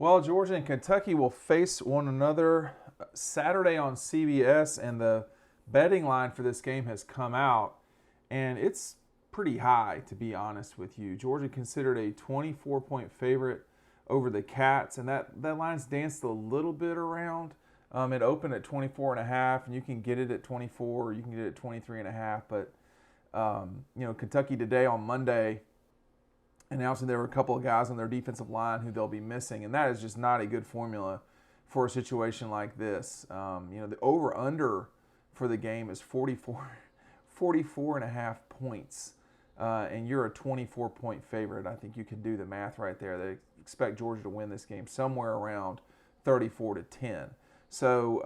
Well, Georgia and Kentucky will face one another Saturday on CBS, and the betting line for this game has come out, and it's pretty high, to be honest with you. Georgia considered a 24-point favorite over the Cats, and that line's danced a little bit around. It opened at 24.5, and you can get it at 24, or you can get it at 23.5. But Kentucky today on Monday announcing there were a couple of guys on their defensive line who they'll be missing, and that is just not a good formula for a situation like this. The over-under for the game is 44.5 points, and you're a 24-point favorite. I think you can do the math right there. They expect Georgia to win this game somewhere around 34-10. So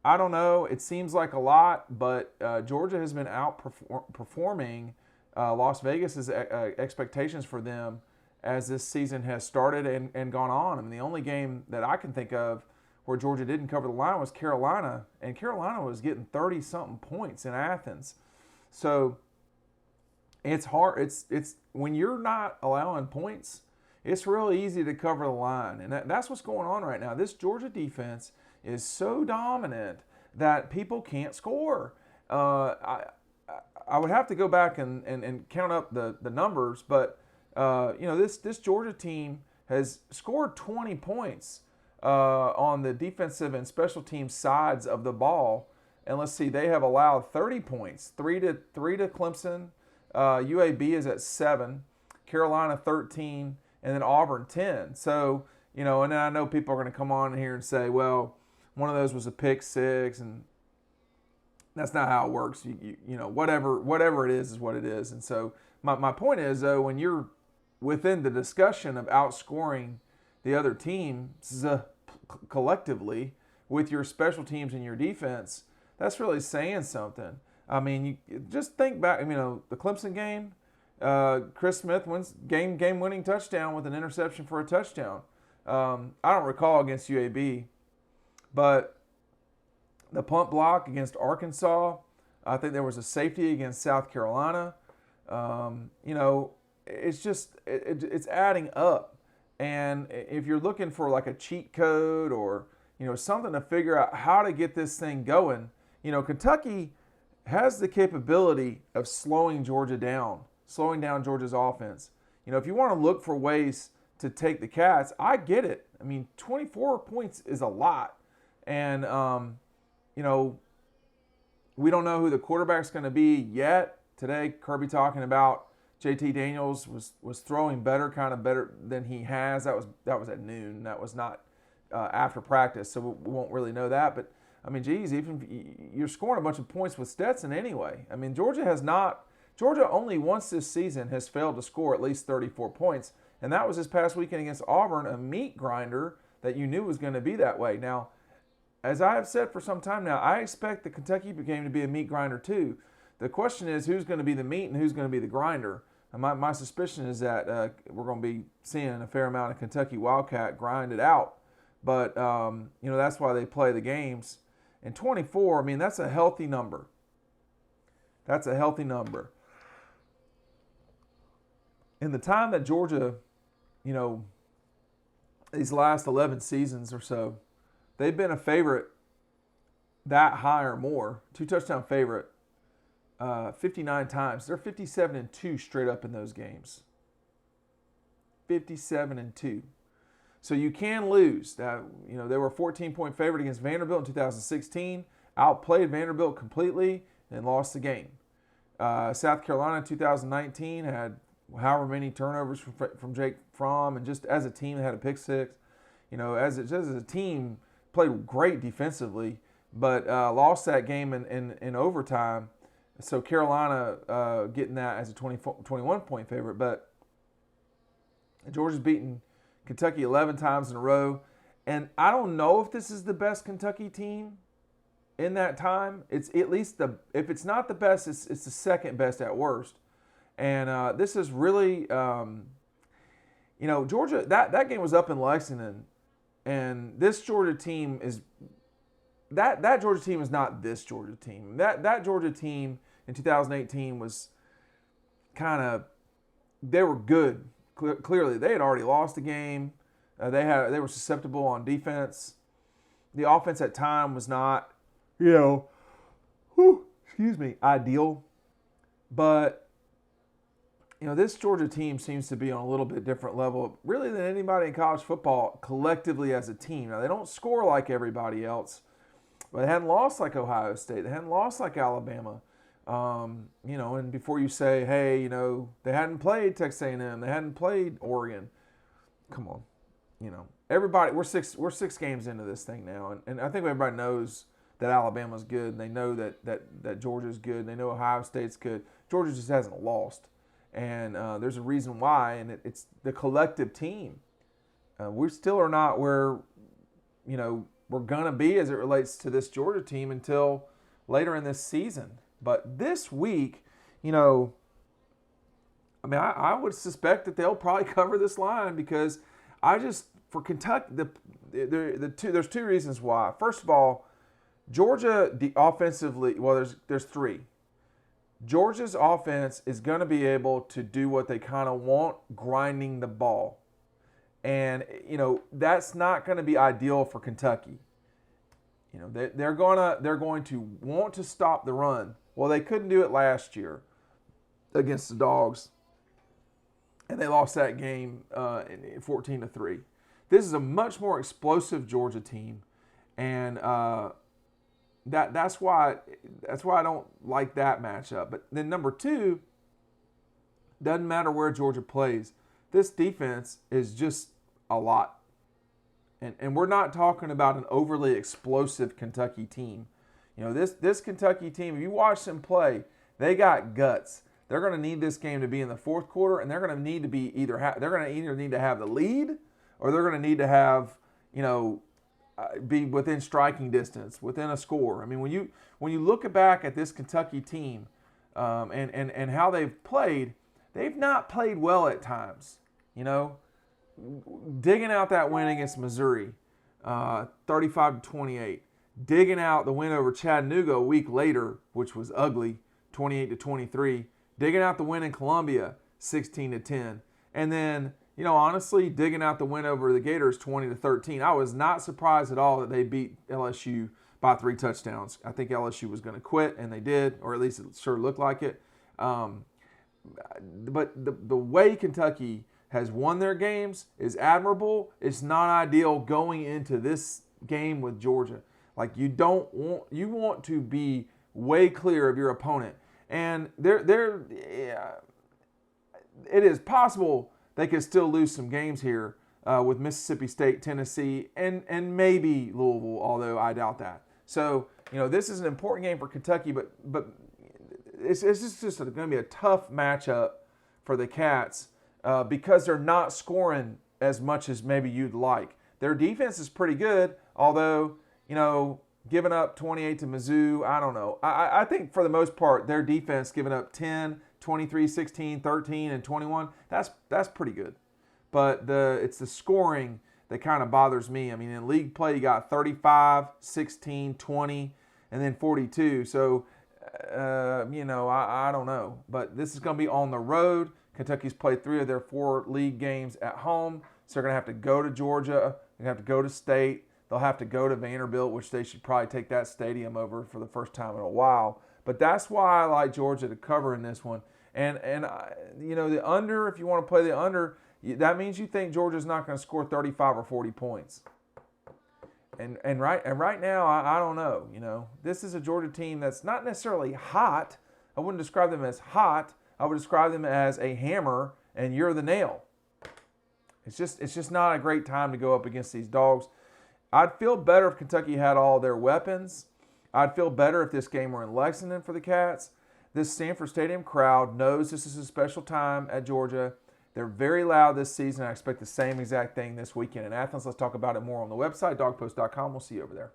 I don't know. It seems like a lot, but Georgia has been outperforming Las Vegas's expectations for them as this season has started and gone on. I mean, the only game that I can think of where Georgia didn't cover the line was Carolina, and Carolina was getting 30-something points in Athens. So it's hard. It's when you're not allowing points, it's really easy to cover the line, and that's what's going on right now. This Georgia defense is so dominant that people can't score. I would have to go back and count up the numbers, but this Georgia team has scored 20 points on the defensive and special team sides of the ball, and let's see, they have allowed 30 points, three to Clemson. UAB is at 7, Carolina 13, and then Auburn 10. So and then I know people are going to come on here and say, well, one of those was a pick six, and that's not how it works. Whatever it is what it is. And so my point is, though, when you're within the discussion of outscoring the other teams collectively with your special teams and your defense, that's really saying something. I mean, you just think back. The Clemson game, Chris Smith wins game-winning touchdown with an interception for a touchdown. I don't recall against UAB, but the punt block against Arkansas, I think there was a safety against South Carolina. It's just it's adding up. And if you're looking for like a cheat code or something to figure out how to get this thing going, Kentucky has the capability of slowing down Georgia's offense. If you want to look for ways to take the Cats, I get it. I mean, 24 points is a lot. And, we don't know who the quarterback's going to be yet. Today, Kirby talking about JT Daniels was throwing better than he has. That was at noon. That was not after practice, so we won't really know that. But, I mean, geez, even you're scoring a bunch of points with Stetson anyway. I mean, Georgia only once this season has failed to score at least 34 points, and that was this past weekend against Auburn, a meat grinder that you knew was going to be that way. Now, as I have said for some time now, I expect the Kentucky game to be a meat grinder too. The question is who's going to be the meat and who's going to be the grinder. And my suspicion is that we're going to be seeing a fair amount of Kentucky Wildcat grinded out. But, that's why they play the games. And 24, I mean, that's a healthy number. That's a healthy number. In the time that Georgia, these last 11 seasons or so, they've been a favorite that high or more, 2-touchdown favorite, 59 times. They're 57-2 straight up in those games. 57-2. So you can lose. They were a 14-point favorite against Vanderbilt in 2016, outplayed Vanderbilt completely, and lost the game. South Carolina in 2019 had however many turnovers from Jake Fromm, and just as a team, they had a pick six. As a team, played great defensively, but lost that game in overtime. So Carolina getting that as a 21-point favorite. But Georgia's beaten Kentucky 11 times in a row. And I don't know if this is the best Kentucky team in that time. It's at least if it's not the best, it's the second best at worst. And this is really, Georgia, that game was up in Lexington. And this Georgia team is that Georgia team is not this Georgia team. That Georgia team in 2018 was they were good. Clearly, they had already lost the game. They were susceptible on defense. The offense at time was not, ideal. But, this Georgia team seems to be on a little bit different level, really, than anybody in college football collectively as a team. Now, they don't score like everybody else, but they hadn't lost like Ohio State. They hadn't lost like Alabama. And before you say, hey, they hadn't played Texas A&M, they hadn't played Oregon. Come on, everybody. We're six games into this thing now, and I think everybody knows that Alabama's good, and they know that Georgia's good, and they know Ohio State's good. Georgia just hasn't lost, and there's a reason why, and it's the collective team. We still are not where, we're gonna be as it relates to this Georgia team until later in this season. But this week, I would suspect that they'll probably cover this line because for Kentucky, there's two reasons why. First of all, Georgia offensively, there's three. Georgia's offense is going to be able to do what they kind of want, grinding the ball. And, that's not going to be ideal for Kentucky. They're going to want to stop the run. Well, they couldn't do it last year against the Dogs, and they lost that game 14-3. This is a much more explosive Georgia team, and that's why I don't like that matchup. But then number two, doesn't matter where Georgia plays. This defense is just a lot. And we're not talking about an overly explosive Kentucky team. This Kentucky team, if you watch them play, they got guts. They're going to need this game to be in the fourth quarter, and they're going to need to be either need to have the lead, or they're going to need to have, be within striking distance, within a score. I mean, when you look back at this Kentucky team, and how they've played, they've not played well at times. Digging out that win against Missouri, 35-28. Digging out the win over Chattanooga a week later, which was ugly, 28-23. Digging out the win in Columbia, 16-10. And then, honestly, digging out the win over the Gators, 20-13. I was not surprised at all that they beat LSU by 3 touchdowns. I think LSU was going to quit, and they did, or at least it sure looked like it. But the way Kentucky has won their games is admirable. It's not ideal going into this game with Georgia. Like, you want to be way clear of your opponent. And it is possible they could still lose some games here with Mississippi State, Tennessee, and maybe Louisville, although I doubt that. So, this is an important game for Kentucky, but it's just going to be a tough matchup for the Cats because they're not scoring as much as maybe you'd like. Their defense is pretty good, although, giving up 28 to Mizzou, I don't know. I think for the most part, their defense giving up 10, 23, 16, 13, and 21, that's pretty good. But it's the scoring that kind of bothers me. I mean, in league play, you got 35, 16, 20, and then 42. So, I don't know. But this is going to be on the road. Kentucky's played 3 of their 4 league games at home. So they're going to have to go to Georgia. They're going to have to go to State. They'll have to go to Vanderbilt, which they should probably take that stadium over for the first time in a while. But that's why I like Georgia to cover in this one. And the under, if you want to play the under, that means you think Georgia's not going to score 35 or 40 points. And right now, I don't know. This is a Georgia team that's not necessarily hot. I wouldn't describe them as hot. I would describe them as a hammer, and you're the nail. It's just not a great time to go up against these Dogs. I'd feel better if Kentucky had all their weapons. I'd feel better if this game were in Lexington for the Cats. This Sanford Stadium crowd knows this is a special time at Georgia. They're very loud this season. I expect the same exact thing this weekend in Athens. Let's talk about it more on the website, dogpost.com. We'll see you over there.